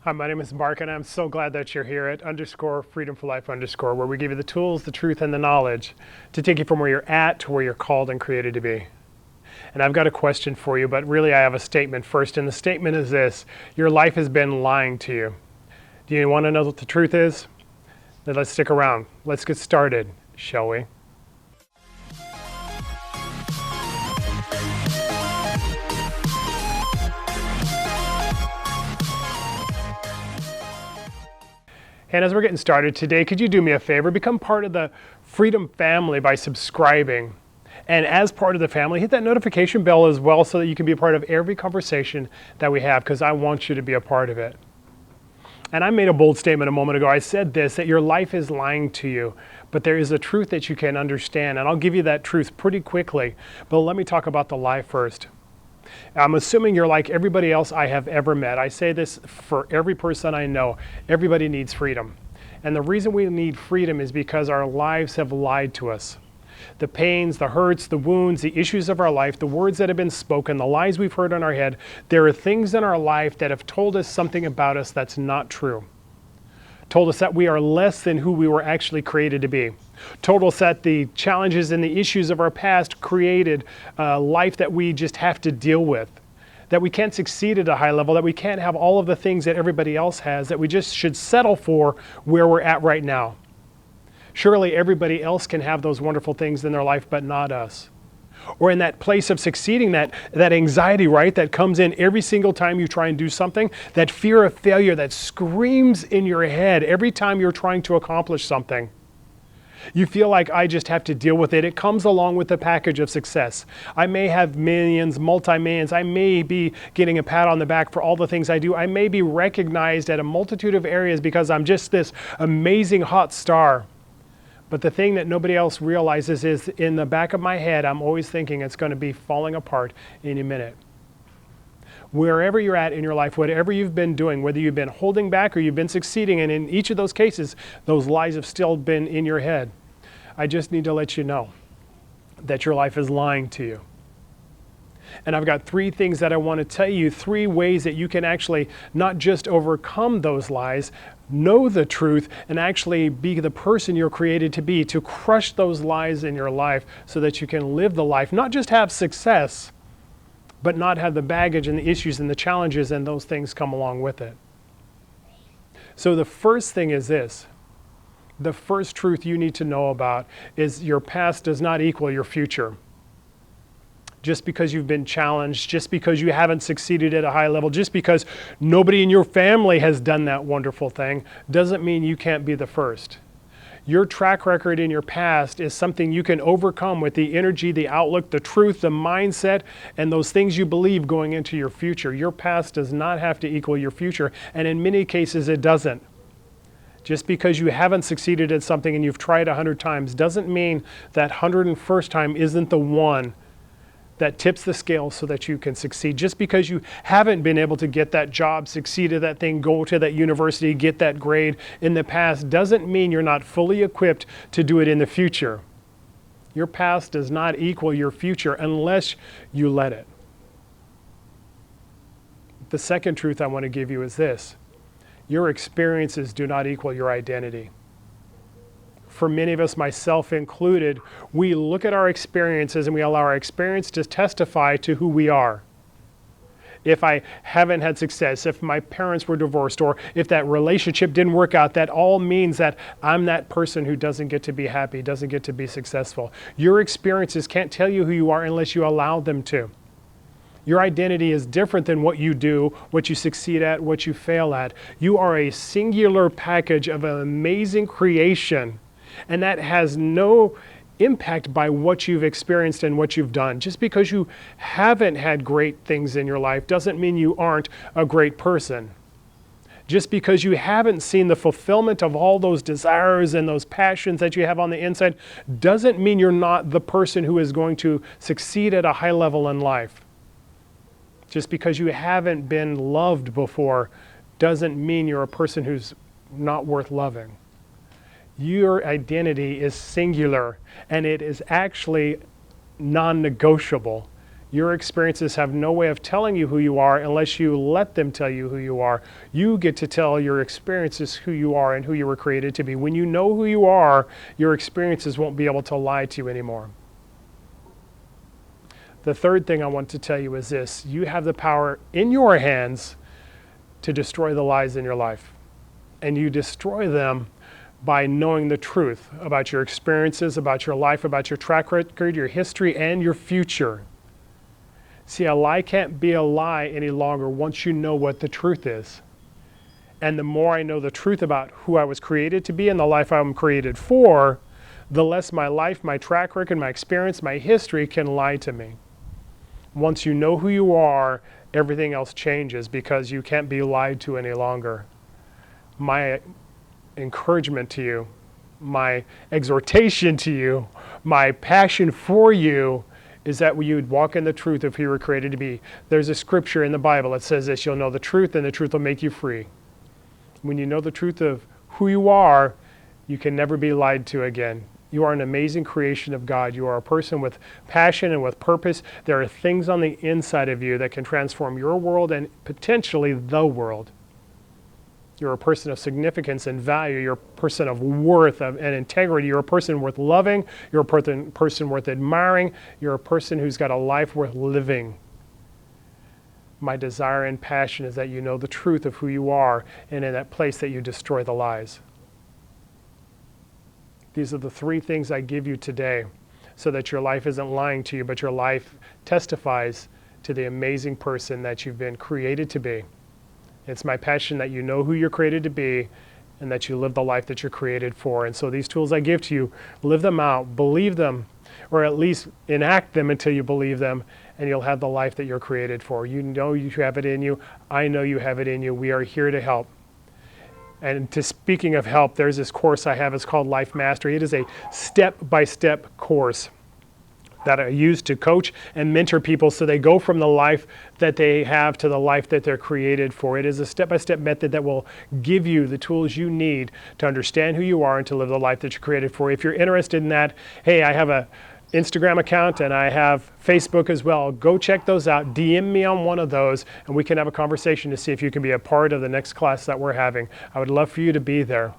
Hi, my name is Mark, and I'm so glad that you're here at Freedom for Life where we give you the tools, the truth, and the knowledge to take you from where you're at to where you're called and created to be. And I've got a question for you, but really I have a statement first, and the statement is this: your life has been lying to you. Do you want to know what the truth is? Then let's stick around. Let's get started, shall we? And as we're getting started today, could you do me a favor? Become part of the Freedom family by subscribing. And as part of the family, hit that notification bell as well so that you can be a part of every conversation that we have, because I want you to be a part of it. And I made a bold statement a moment ago. I said this, that your life is lying to you, but there is a truth that you can understand. And I'll give you that truth pretty quickly. But let me talk about the lie first. I'm assuming you're like everybody else I have ever met. I say this for every person I know. Everybody needs freedom. And the reason we need freedom is because our lives have lied to us. The pains, the hurts, the wounds, the issues of our life, the words that have been spoken, the lies we've heard in our head, there are things in our life that have told us something about us that's not true. Told us that we are less than who we were actually created to be. Told us that the challenges and the issues of our past created a life that we just have to deal with. That we can't succeed at a high level, that we can't have all of the things that everybody else has, that we just should settle for where we're at right now. Surely everybody else can have those wonderful things in their life, but not us. Or in that place of succeeding, that anxiety, right, that comes in every single time you try and do something, that fear of failure that screams in your head every time you're trying to accomplish something. You feel like I just have to deal with it. It comes along with the package of success. I may have millions, multi-millions. I may be getting a pat on the back for all the things I do. I may be recognized at a multitude of areas because I'm just this amazing hot star. But the thing that nobody else realizes is in the back of my head, I'm always thinking it's going to be falling apart any minute. Wherever you're at in your life, whatever you've been doing, whether you've been holding back or you've been succeeding, and in each of those cases, those lies have still been in your head. I just need to let you know that your life is lying to you. And I've got 3 things that I want to tell you, 3 ways that you can actually not just overcome those lies, know the truth, and actually be the person you're created to be, to crush those lies in your life so that you can live the life, not just have success, but not have the baggage and the issues and the challenges and those things come along with it. So the first thing is this. The first truth you need to know about is your past does not equal your future. Just because you've been challenged, just because you haven't succeeded at a high level, just because nobody in your family has done that wonderful thing, doesn't mean you can't be the first. Your track record in your past is something you can overcome with the energy, the outlook, the truth, the mindset, and those things you believe going into your future. Your past does not have to equal your future, and in many cases it doesn't. Just because you haven't succeeded at something and you've tried 100 times doesn't mean that 101st time isn't the one that tips the scale so that you can succeed. Just because you haven't been able to get that job, succeed at that thing, go to that university, get that grade in the past, doesn't mean you're not fully equipped to do it in the future. Your past does not equal your future unless you let it. The second truth I want to give you is this: your experiences do not equal your identity. For many of us, myself included, we look at our experiences and we allow our experience to testify to who we are. If I haven't had success, if my parents were divorced, or if that relationship didn't work out, that all means that I'm that person who doesn't get to be happy, doesn't get to be successful. Your experiences can't tell you who you are unless you allow them to. Your identity is different than what you do, what you succeed at, what you fail at. You are a singular package of an amazing creation. And that has no impact by what you've experienced and what you've done. Just because you haven't had great things in your life doesn't mean you aren't a great person. Just because you haven't seen the fulfillment of all those desires and those passions that you have on the inside doesn't mean you're not the person who is going to succeed at a high level in life. Just because you haven't been loved before doesn't mean you're a person who's not worth loving. Your identity is singular, and it is actually non-negotiable. Your experiences have no way of telling you who you are unless you let them tell you who you are. You get to tell your experiences who you are and who you were created to be. When you know who you are, your experiences won't be able to lie to you anymore. The third thing I want to tell you is this: you have the power in your hands to destroy the lies in your life. And you destroy them by knowing the truth about your experiences, about your life, about your track record, your history, and your future. See, a lie can't be a lie any longer once you know what the truth is. And the more I know the truth about who I was created to be and the life I'm created for, the less my life, my track record, my experience, my history can lie to me. Once you know who you are, everything else changes because you can't be lied to any longer. My encouragement to you, my exhortation to you, my passion for you is that you would walk in the truth of who you were created to be. There's a scripture in the Bible that says this: you'll know the truth and the truth will make you free. When you know the truth of who you are, you can never be lied to again. You are an amazing creation of God. You are a person with passion and with purpose. There are things on the inside of you that can transform your world and potentially the world. You're a person of significance and value. You're a person of worth and integrity. You're a person worth loving. You're a person worth admiring. You're a person who's got a life worth living. My desire and passion is that you know the truth of who you are, and in that place that you destroy the lies. These are the three things I give you today so that your life isn't lying to you, but your life testifies to the amazing person that you've been created to be. It's my passion that you know who you're created to be and that you live the life that you're created for. And so these tools I give to you, live them out, believe them, or at least enact them until you believe them, and you'll have the life that you're created for. You know you have it in you. I know you have it in you. We are here to help. And speaking of help, there's this course I have. It's called Life Mastery. It is a step-by-step course that I use to coach and mentor people so they go from the life that they have to the life that they're created for. It is a step-by-step method that will give you the tools you need to understand who you are and to live the life that you're created for. If you're interested in that, hey, I have a Instagram account and I have Facebook as well. Go check those out. DM me on one of those and we can have a conversation to see if you can be a part of the next class that we're having. I would love for you to be there.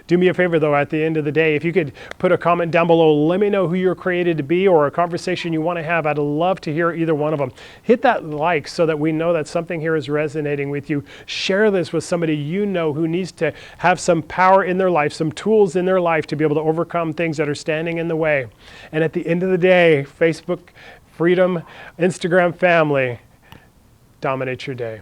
Do me a favor though, at the end of the day, if you could put a comment down below, let me know who you're created to be or a conversation you want to have. I'd love to hear either one of them. Hit that like so that we know that something here is resonating with you. Share this with somebody you know who needs to have some power in their life, some tools in their life to be able to overcome things that are standing in the way. And at the end of the day, Facebook, Freedom, Instagram family, dominate your day.